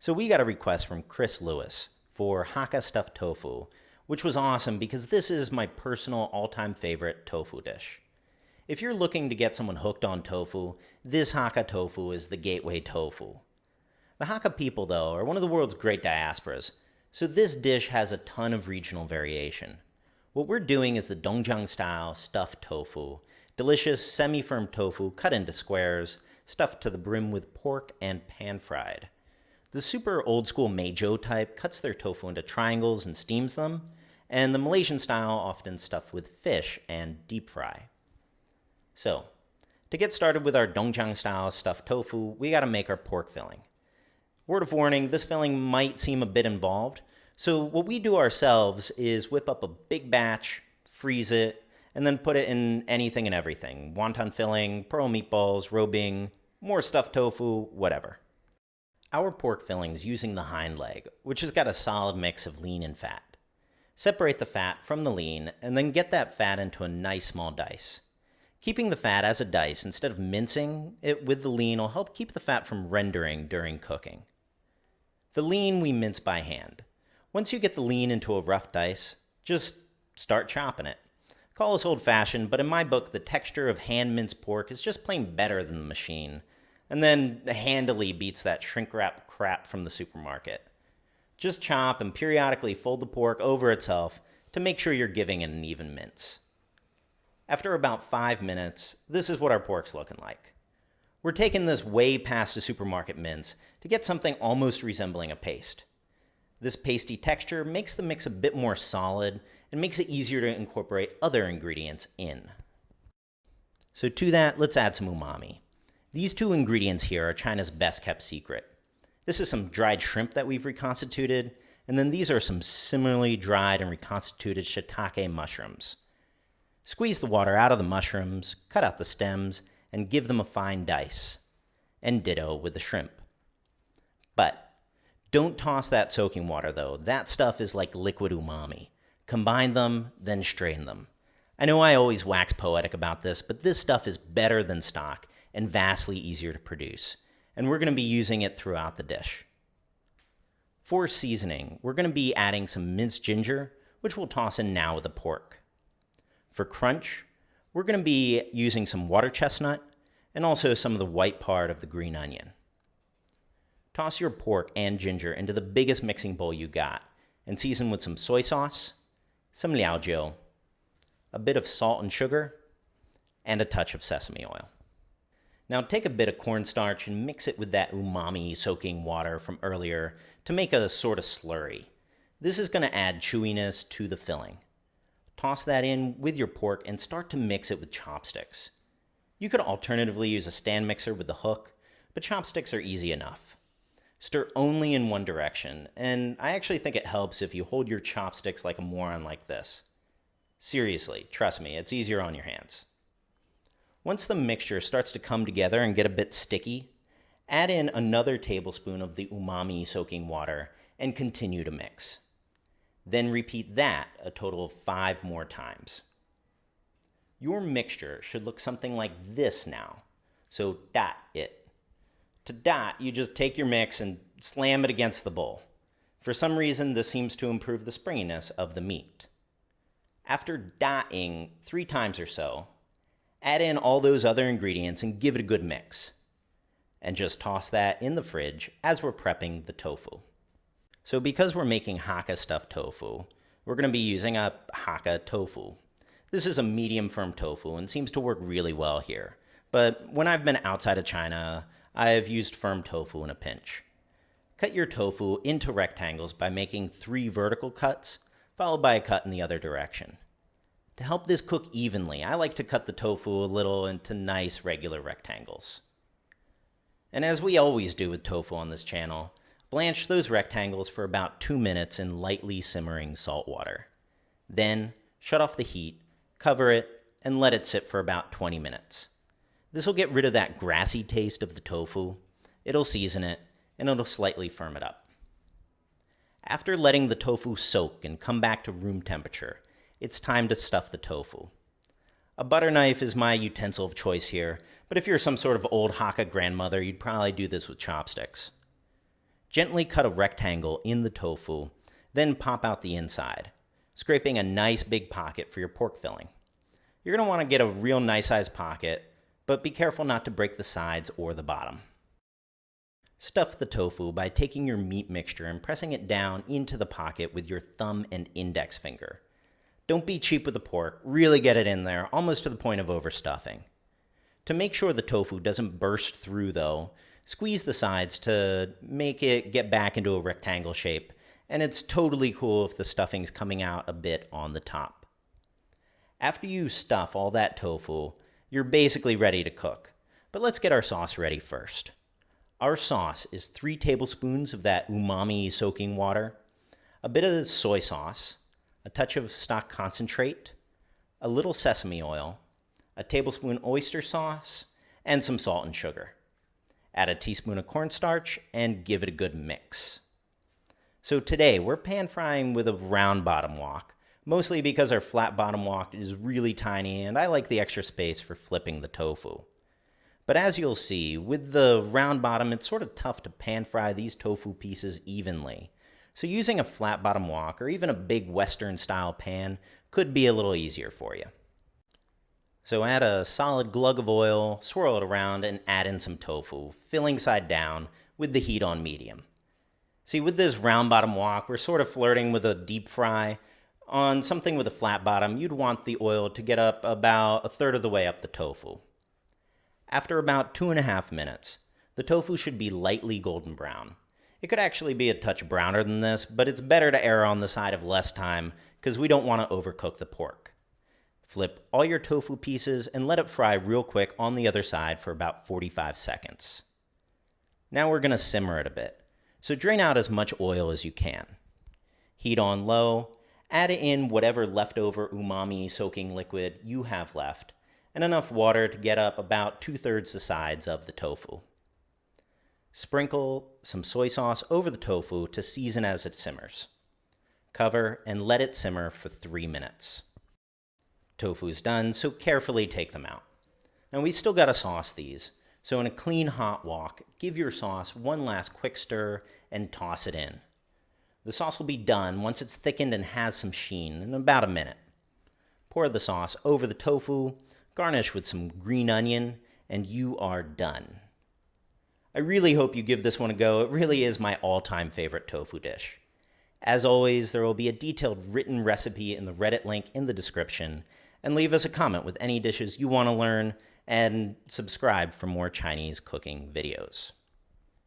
So we got a request from Chris Lewis for Hakka Stuffed Tofu, which was awesome because this is my personal all-time favorite tofu dish. If you're looking to get someone hooked on tofu, this Hakka tofu is the gateway tofu. The Hakka people, though, are one of the world's great diasporas, so this dish has a ton of regional variation. What we're doing is the Dongjiang style stuffed tofu, delicious semi-firm tofu cut into squares, stuffed to the brim with pork and pan-fried. The super old-school Meizhou type cuts their tofu into triangles and steams them, and the Malaysian style often stuffed with fish and deep fry. So, to get started with our Dongjiang style stuffed tofu, we gotta make our pork filling. Word of warning, this filling might seem a bit involved, so what we do ourselves is whip up a big batch, freeze it, and then put it in anything and everything. Wonton filling, pearl meatballs, robing, more stuffed tofu, whatever. Our pork filling's using the hind leg, which has got a solid mix of lean and fat. Separate the fat from the lean, and then get that fat into a nice small dice. Keeping the fat as a dice instead of mincing it with the lean will help keep the fat from rendering during cooking. The lean we mince by hand. Once you get the lean into a rough dice, just start chopping it. Call us old-fashioned, but in my book, the texture of hand-minced pork is just plain better than the machine, and then handily beats that shrink-wrap crap from the supermarket. Just chop and periodically fold the pork over itself to make sure you're giving it an even mince. After about 5 minutes, this is what our pork's looking like. We're taking this way past a supermarket mince to get something almost resembling a paste. This pasty texture makes the mix a bit more solid and makes it easier to incorporate other ingredients in. So to that, let's add some umami. These two ingredients here are China's best kept secret. This is some dried shrimp that we've reconstituted, and then these are some similarly dried and reconstituted shiitake mushrooms. Squeeze the water out of the mushrooms, cut out the stems, and give them a fine dice. And ditto with the shrimp. But don't toss that soaking water though. That stuff is like liquid umami. Combine them, then strain them. I know I always wax poetic about this, but this stuff is better than stock and vastly easier to produce. And we're going to be using it throughout the dish. For seasoning, we're going to be adding some minced ginger, which we'll toss in now with the pork. For crunch, we're going to be using some water chestnut and also some of the white part of the green onion. Toss your pork and ginger into the biggest mixing bowl you got and season with some soy sauce, some liaojiu, a bit of salt and sugar, and a touch of sesame oil. Now take a bit of cornstarch and mix it with that umami soaking water from earlier to make a sort of slurry. This is going to add chewiness to the filling. Toss that in with your pork and start to mix it with chopsticks. You could alternatively use a stand mixer with the hook, but chopsticks are easy enough. Stir only in one direction, and I actually think it helps if you hold your chopsticks like a moron like this. Seriously, trust me, it's easier on your hands. Once the mixture starts to come together and get a bit sticky, add in another tablespoon of the umami soaking water and continue to mix. Then repeat that a total of 5 more times. Your mixture should look something like this now, so dot it. To dot, you just take your mix and slam it against the bowl. For some reason, this seems to improve the springiness of the meat. After dotting 3 times or so, add in all those other ingredients and give it a good mix. And just toss that in the fridge as we're prepping the tofu. So because we're making Hakka stuffed tofu, we're going to be using a Hakka tofu. This is a medium firm tofu and seems to work really well here. But when I've been outside of China, I've used firm tofu in a pinch. Cut your tofu into rectangles by making 3 vertical cuts, followed by a cut in the other direction. To help this cook evenly, I like to cut the tofu a little into nice regular rectangles. And as we always do with tofu on this channel, blanch those rectangles for about 2 minutes in lightly simmering salt water. Then, shut off the heat, cover it, and let it sit for about 20 minutes. This will get rid of that grassy taste of the tofu, it'll season it, and it'll slightly firm it up. After letting the tofu soak and come back to room temperature, it's time to stuff the tofu. A butter knife is my utensil of choice here, but if you're some sort of old Hakka grandmother, you'd probably do this with chopsticks. Gently cut a rectangle in the tofu, then pop out the inside, scraping a nice big pocket for your pork filling. You're going to want to get a real nice sized pocket, but be careful not to break the sides or the bottom. Stuff the tofu by taking your meat mixture and pressing it down into the pocket with your thumb and index finger. Don't be cheap with the pork, really get it in there, almost to the point of overstuffing. To make sure the tofu doesn't burst through though, squeeze the sides to make it get back into a rectangle shape, and it's totally cool if the stuffing's coming out a bit on the top. After you stuff all that tofu, you're basically ready to cook. But let's get our sauce ready first. Our sauce is 3 tablespoons of that umami soaking water, a bit of soy sauce, a touch of stock concentrate, a little sesame oil, a tablespoon oyster sauce, and some salt and sugar. Add a teaspoon of cornstarch and give it a good mix. So today we're pan frying with a round bottom wok, mostly because our flat bottom wok is really tiny and I like the extra space for flipping the tofu. But as you'll see, with the round bottom, it's sort of tough to pan fry these tofu pieces evenly. So using a flat bottom wok or even a big Western style pan could be a little easier for you. So add a solid glug of oil, swirl it around, and add in some tofu, filling side down with the heat on medium. See, with this round bottom wok, we're sort of flirting with a deep fry. On something with a flat bottom, you'd want the oil to get up about a third of the way up the tofu. After about 2.5 minutes, the tofu should be lightly golden brown. It could actually be a touch browner than this, but it's better to err on the side of less time because we don't want to overcook the pork. Flip all your tofu pieces and let it fry real quick on the other side for about 45 seconds. Now we're going to simmer it a bit, so drain out as much oil as you can. Heat on low, add in whatever leftover umami soaking liquid you have left, and enough water to get up about 2/3 the sides of the tofu. Sprinkle some soy sauce over the tofu to season as it simmers. Cover and let it simmer for 3 minutes. Tofu's done, so carefully take them out. Now we still gotta sauce these, so in a clean hot wok, give your sauce one last quick stir and toss it in. The sauce will be done once it's thickened and has some sheen in about a minute. Pour the sauce over the tofu, garnish with some green onion, and you are done. I really hope you give this one a go. It really is my all-time favorite tofu dish. As always, there will be a detailed written recipe in the Reddit link in the description, and leave us a comment with any dishes you want to learn, and subscribe for more Chinese cooking videos.